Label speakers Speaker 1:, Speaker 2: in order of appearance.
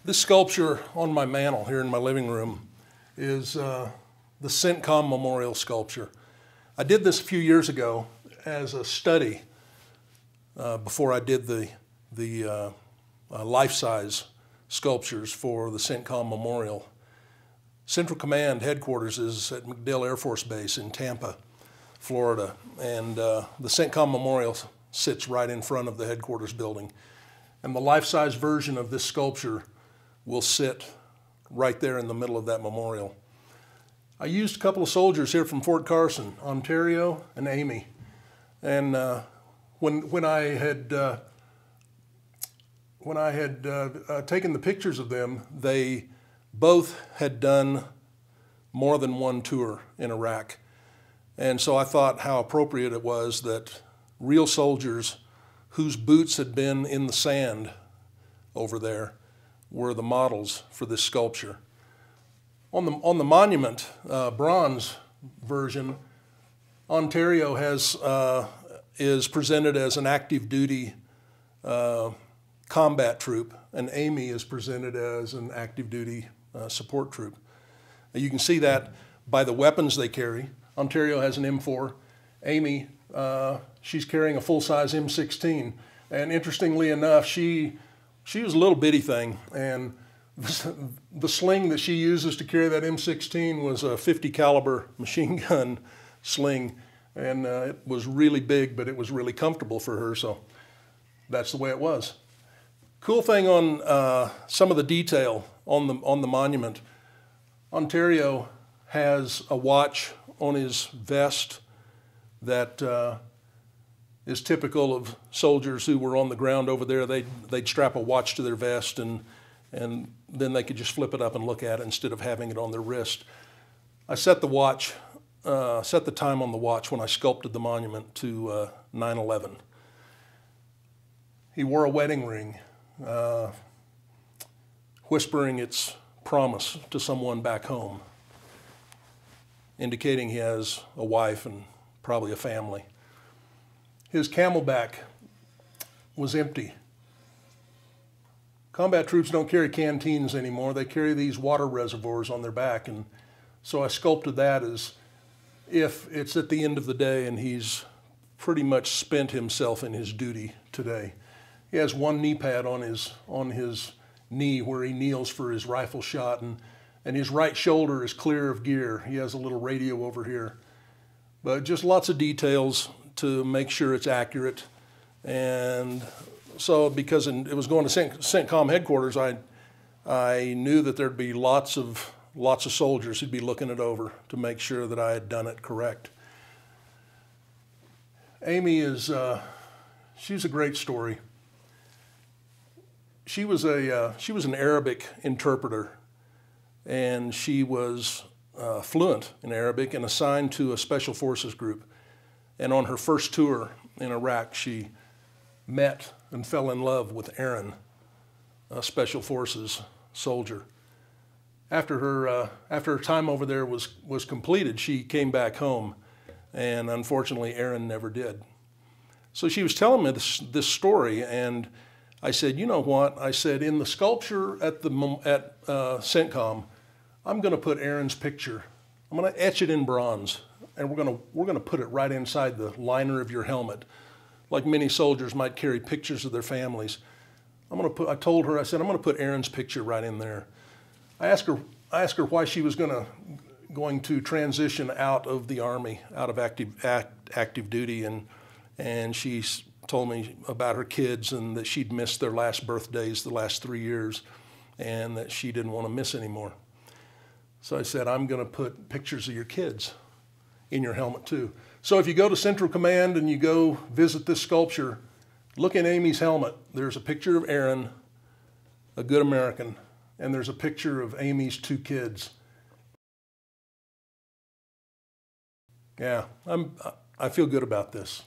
Speaker 1: This sculpture on my mantle here in my living room is the Centcom Memorial sculpture. I did this a few years ago as a study before I did the life-size sculptures for the Centcom Memorial. Central Command headquarters is at MacDill Air Force Base in Tampa, Florida, and the Centcom Memorial sits right in front of the headquarters building. And the life-size version of this sculpture will sit right there in the middle of that memorial. I used a couple of soldiers here from Fort Carson, Ontario, and Amy. And when I had taken the pictures of them, they both had done more than one tour in Iraq. And so I thought how appropriate it was that real soldiers whose boots had been in the sand over there were the models for this sculpture. On the monument, bronze version, Ontario is presented as an active duty combat troop, and Amy is presented as an active duty support troop. Now you can see that by the weapons they carry. Ontario has an M4. Amy, she's carrying a full-size M16. And interestingly enough, she was a little bitty thing, and the sling that she uses to carry that M16 was a 50 caliber machine gun sling, and it was really big, but it was really comfortable for her, so that's the way it was. Cool thing on some of the detail on the monument, Ontario has a watch on his vest that is typical of soldiers who were on the ground over there. They'd strap a watch to their vest, and then they could just flip it up and look at it instead of having it on their wrist. I set the watch, set the time on the watch when I sculpted the monument to 9/11. He wore a wedding ring, whispering its promise to someone back home, indicating he has a wife and probably a family. His camelback was empty. Combat troops don't carry canteens anymore. They carry these water reservoirs on their back, and so I sculpted that as if it's at the end of the day and he's pretty much spent himself in his duty today. He has one knee pad on his knee where he kneels for his rifle shot, and his right shoulder is clear of gear. He has a little radio over here. But just lots of details to make sure it's accurate. And so because it was going to Centcom headquarters, I knew that there'd be lots of soldiers who'd be looking it over to make sure that I had done it correct. Amy she's a great story. She was an Arabic interpreter, and she was fluent in Arabic and assigned to a special forces group. And on her first tour in Iraq, she met and fell in love with Aaron, a special forces soldier. After her time over there was completed, she came back home, and unfortunately Aaron never did. So she was telling me this story, and I said, you know what? I said, in the sculpture at Centcom, I'm going to put Aaron's picture. I'm going to etch it in bronze, and we're going to put it right inside the liner of your helmet, like many soldiers might carry pictures of their families. I told her, I said, I'm going to put Aaron's picture right in there. I asked her why she was going to transition out of the Army, out of active duty, and she told me about her kids and that she'd missed their last birthdays the last 3 years, and that she didn't want to miss anymore. So I said, I'm going to put pictures of your kids in your helmet too. So if you go to Central Command and you go visit this sculpture, look in Amy's helmet. There's a picture of Aaron, a good American, and there's a picture of Amy's 2 kids. Yeah, I feel good about this.